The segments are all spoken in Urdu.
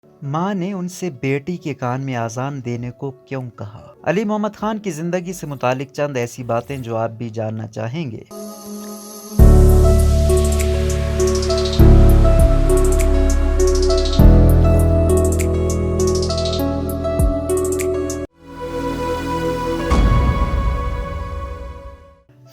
ماں نے ان سے بیٹی کے کان میں اذان دینے کو کیوں کہا؟ علی محمد خان کی زندگی سے متعلق چند ایسی باتیں جو آپ بھی جاننا چاہیں گے۔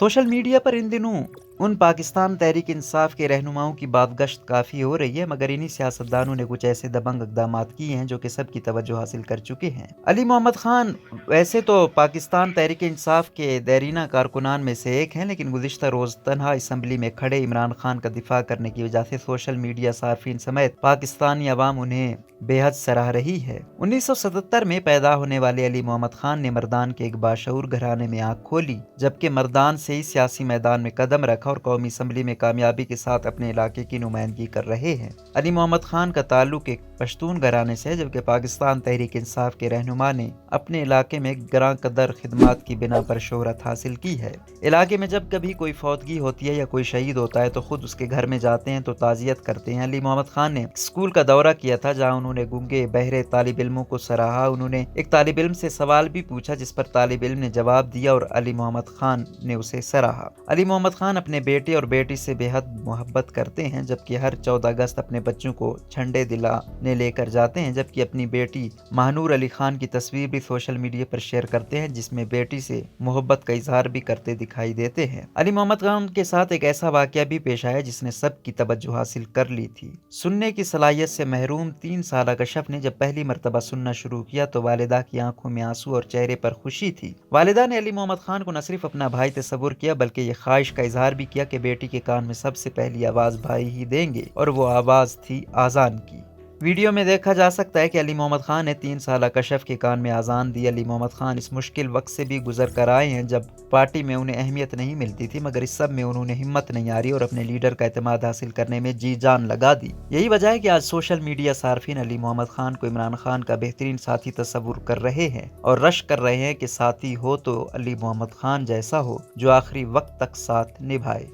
سوشل میڈیا پر ان دنوں ان پاکستان تحریک انصاف کے رہنماؤں کی بات گشت کافی ہو رہی ہے، مگر انہی سیاستدانوں نے کچھ ایسے دبنگ اقدامات کیے ہیں جو کہ سب کی توجہ حاصل کر چکے ہیں۔ علی محمد خان ویسے تو پاکستان تحریک انصاف کے دیرینہ کارکنان میں سے ایک ہیں، لیکن گزشتہ روز تنہا اسمبلی میں کھڑے عمران خان کا دفاع کرنے کی وجہ سے سوشل میڈیا صارفین سمیت پاکستانی عوام انہیں بے حد سراہ رہی ہے۔ 1977 میں پیدا ہونے والے علی محمد خان نے مردان کے ایک باشعور گھرانے میں آنکھ کھولی، جبکہ مردان سے ہی سیاسی میدان میں قدم رکھا اور قومی اسمبلی میں کامیابی کے ساتھ اپنے علاقے کی نمائندگی کر رہے ہیں۔ علی محمد خان کا تعلق ایک پشتون گھرانے سے ہے، جبکہ پاکستان تحریک انصاف کے رہنما نے اپنے علاقے میں گراں قدر خدمات کی بنا پر شہرت حاصل کی ہے۔ علاقے میں جب کبھی کوئی فوتگی ہوتی ہے یا کوئی شہید ہوتا ہے تو خود اس کے گھر میں جاتے ہیں تو تعزیت کرتے ہیں۔ علی محمد خان نے اسکول کا دورہ کیا تھا جہاں انہوں نے گونگے بہرے طالب علموں کو سراہا۔ انہوں نے ایک طالب علم سے سوال بھی پوچھا جس پر طالب علم نے جواب دیا اور علی محمد خان نے اسے سراہا۔ علی محمد خان اپنے بیٹے اور بیٹی سے بے حد محبت کرتے ہیں، جبکہ ہر 14 اگست اپنے بچوں کو جھنڈے دلانے لے کر جاتے ہیں، جبکہ اپنی بیٹی ماہنور علی خان کی تصویر بھی سوشل میڈیا پر شیئر کرتے ہیں جس میں بیٹی سے محبت کا اظہار بھی کرتے دکھائی دیتے ہیں۔ علی محمد خان کے ساتھ ایک ایسا واقعہ بھی پیش آیا جس نے سب کی توجہ حاصل کر لی تھی۔ سننے کی صلاحیت سے محروم 3 سالہ کشف نے جب پہلی مرتبہ سننا شروع کیا تو والدہ کی آنکھوں میں آنسو اور چہرے پر خوشی تھی۔ والدہ نے علی محمد خان کو نہ صرف اپنا بھائی تصور کیا بلکہ یہ خواہش کا اظہار بھی کیا کہ بیٹی کے کان میں سب سے پہلی آواز بھائی ہی دیں گے، اور وہ آواز تھی اذان کی۔ ویڈیو میں دیکھا جا سکتا ہے کہ علی محمد خان نے 3 سالہ کشف کے کان میں اذان دی۔ علی محمد خان اس مشکل وقت سے بھی گزر کر آئے ہیں جب پارٹی میں انہیں اہمیت نہیں ملتی تھی، مگر اس سب میں انہوں نے ہمت نہیں ہاری اور اپنے لیڈر کا اعتماد حاصل کرنے میں جی جان لگا دی۔ یہی وجہ ہے کہ آج سوشل میڈیا صارفین علی محمد خان کو عمران خان کا بہترین ساتھی تصور کر رہے ہیں اور رشک کر رہے ہیں کہ ساتھی ہو تو علی محمد خان جیسا ہو جو آخری وقت تک ساتھ نبھائے۔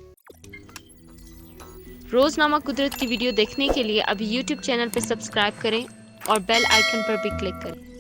روزنامہ قدرت کی ویڈیو دیکھنے کے لیے ابھی یوٹیوب چینل پہ سبسکرائب کریں اور بیل آئیکن پر بھی کلک کریں۔